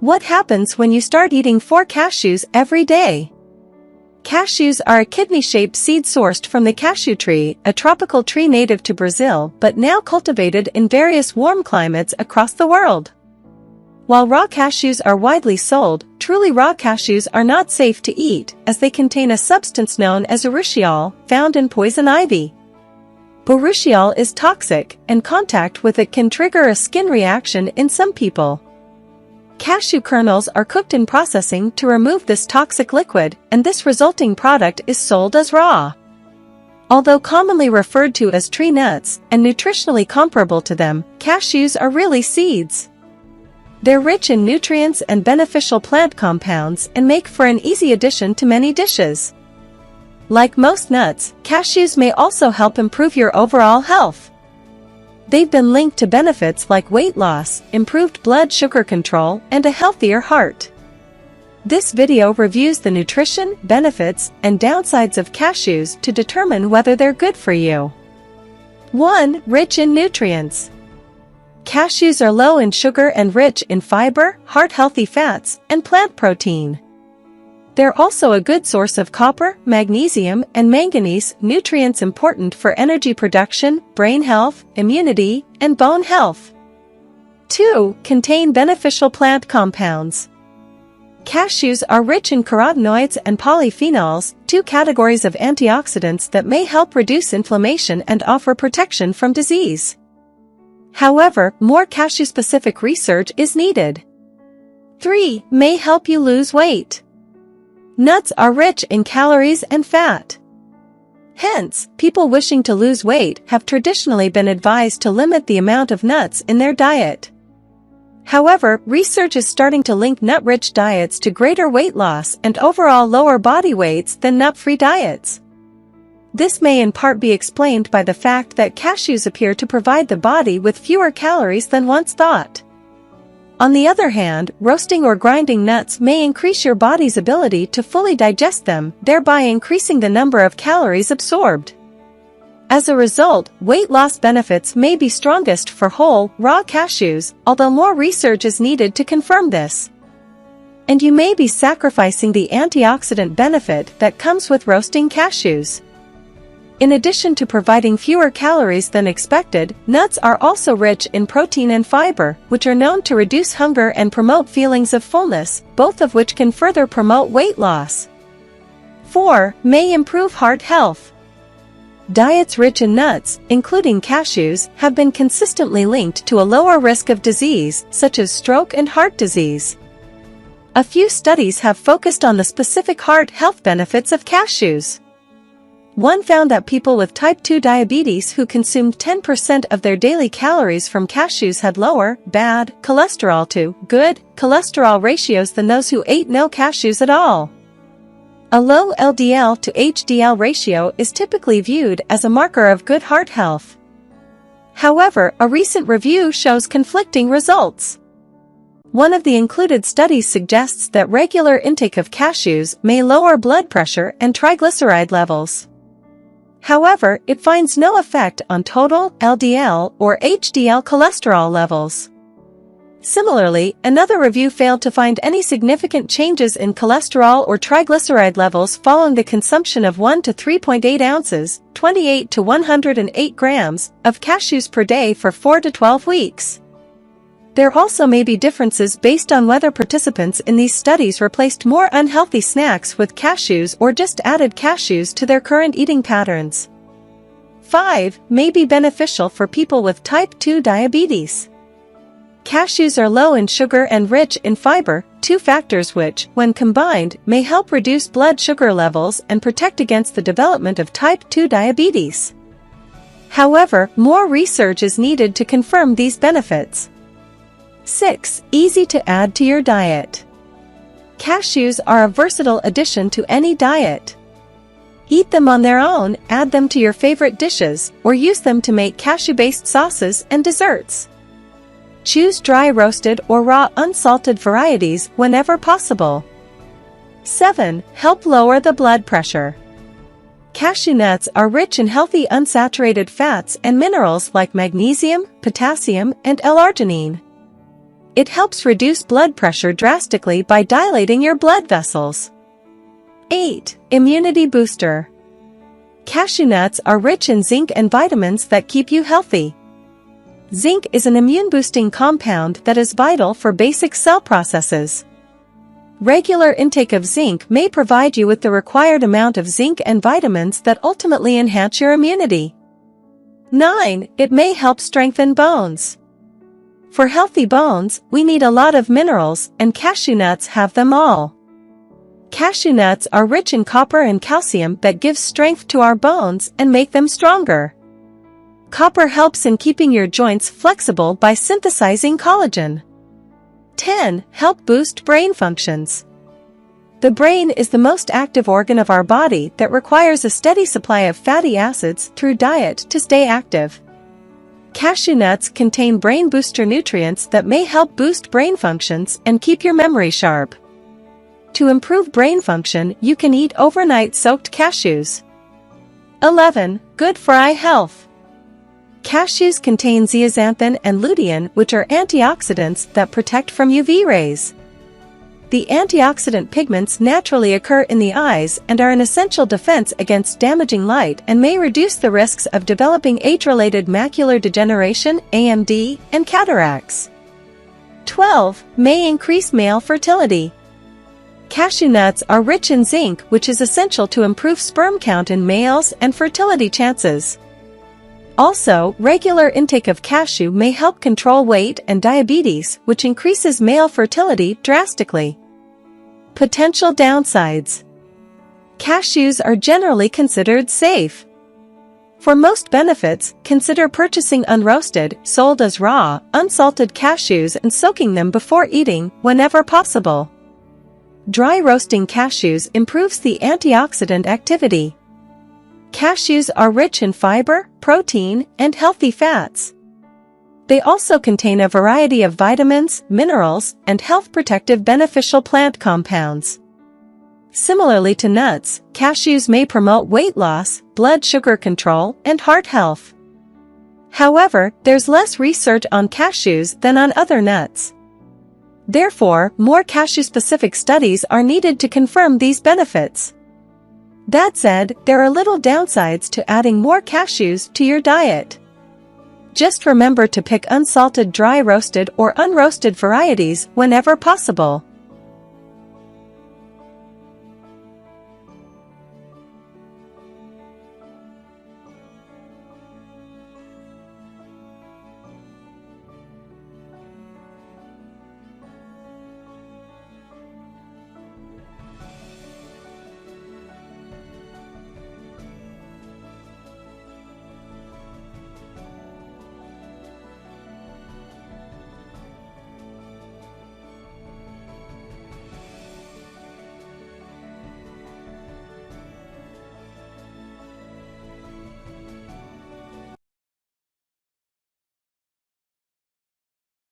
What happens when you start eating 4 cashews every day? Cashews are a kidney-shaped seed sourced from the cashew tree, a tropical tree native to Brazil but now cultivated in various warm climates across the world. While raw cashews are widely sold, truly raw cashews are not safe to eat, as they contain a substance known as urushiol, found in poison ivy. Urushiol is toxic, and contact with it can trigger a skin reaction in some people. Cashew kernels are cooked in processing to remove this toxic liquid, and this resulting product is sold as raw. Although commonly referred to as tree nuts, and nutritionally comparable to them, cashews are really seeds. They're rich in nutrients and beneficial plant compounds and make for an easy addition to many dishes. Like most nuts, cashews may also help improve your overall health. They've been linked to benefits like weight loss, improved blood sugar control, and a healthier heart. This video reviews the nutrition, benefits, and downsides of cashews to determine whether they're good for you. 1. Rich in nutrients. Cashews are low in sugar and rich in fiber, heart-healthy fats, and plant protein. They're also a good source of copper, magnesium, and manganese, nutrients important for energy production, brain health, immunity, and bone health. 2. Contain beneficial plant compounds. Cashews are rich in carotenoids and polyphenols, 2 categories of antioxidants that may help reduce inflammation and offer protection from disease. However, more cashew-specific research is needed. 3. May help you lose weight. Nuts are rich in calories and fat. Hence, people wishing to lose weight have traditionally been advised to limit the amount of nuts in their diet. However, research is starting to link nut-rich diets to greater weight loss and overall lower body weights than nut-free diets. This may in part be explained by the fact that cashews appear to provide the body with fewer calories than once thought. On the other hand, roasting or grinding nuts may increase your body's ability to fully digest them, thereby increasing the number of calories absorbed. As a result, weight loss benefits may be strongest for whole, raw cashews, although more research is needed to confirm this. And you may be sacrificing the antioxidant benefit that comes with roasting cashews. In addition to providing fewer calories than expected, nuts are also rich in protein and fiber, which are known to reduce hunger and promote feelings of fullness, both of which can further promote weight loss. 4. May improve heart health. Diets rich in nuts, including cashews, have been consistently linked to a lower risk of disease, such as stroke and heart disease. A few studies have focused on the specific heart health benefits of cashews. One found that people with type 2 diabetes who consumed 10% of their daily calories from cashews had lower, bad, cholesterol to good cholesterol ratios than those who ate no cashews at all. A low LDL to HDL ratio is typically viewed as a marker of good heart health. However, a recent review shows conflicting results. One of the included studies suggests that regular intake of cashews may lower blood pressure and triglyceride levels. However, it finds no effect on total LDL or HDL cholesterol levels. Similarly, another review failed to find any significant changes in cholesterol or triglyceride levels following the consumption of 1 to 3.8 ounces, 28 to 108 grams, of cashews per day for 4 to 12 weeks. There also may be differences based on whether participants in these studies replaced more unhealthy snacks with cashews or just added cashews to their current eating patterns. 5. May be beneficial for people with type 2 diabetes. Cashews are low in sugar and rich in fiber, 2 factors which, when combined, may help reduce blood sugar levels and protect against the development of type 2 diabetes. However, more research is needed to confirm these benefits. 6. Easy to add to your diet. Cashews are a versatile addition to any diet. Eat them on their own, add them to your favorite dishes, or use them to make cashew-based sauces and desserts. Choose dry roasted or raw unsalted varieties whenever possible. 7. Help lower the blood pressure. Cashew nuts are rich in healthy unsaturated fats and minerals like magnesium, potassium, and L-arginine. It helps reduce blood pressure drastically by dilating your blood vessels. 8. Immunity booster. Cashew nuts are rich in zinc and vitamins that keep you healthy. Zinc is an immune-boosting compound that is vital for basic cell processes. Regular intake of zinc may provide you with the required amount of zinc and vitamins that ultimately enhance your immunity. 9. It may help strengthen bones. For healthy bones, we need a lot of minerals, and cashew nuts have them all. Cashew nuts are rich in copper and calcium that gives strength to our bones and make them stronger. Copper helps in keeping your joints flexible by synthesizing collagen. 10. Help boost brain functions. The brain is the most active organ of our body that requires a steady supply of fatty acids through diet to stay active. Cashew nuts contain brain booster nutrients that may help boost brain functions and keep your memory sharp. To improve brain function, you can eat overnight soaked cashews. 11. Good for eye health. Cashews contain zeaxanthin and lutein, which are antioxidants that protect from UV rays. The antioxidant pigments naturally occur in the eyes and are an essential defense against damaging light and may reduce the risks of developing age-related macular degeneration, AMD, and cataracts. 12. May increase male fertility. Cashew nuts are rich in zinc, which is essential to improve sperm count in males and fertility chances. Also, regular intake of cashew may help control weight and diabetes, which increases male fertility drastically. Potential downsides. Cashews are generally considered safe. For most benefits, consider purchasing unroasted, sold as raw, unsalted cashews and soaking them before eating, whenever possible. Dry roasting cashews improves the antioxidant activity. Cashews are rich in fiber, protein, and healthy fats. They also contain a variety of vitamins, minerals, and health-protective beneficial plant compounds. Similarly to nuts, cashews may promote weight loss, blood sugar control, and heart health. However, there's less research on cashews than on other nuts. Therefore, more cashew-specific studies are needed to confirm these benefits. That said, there are little downsides to adding more cashews to your diet. Just remember to pick unsalted dry roasted or unroasted varieties whenever possible.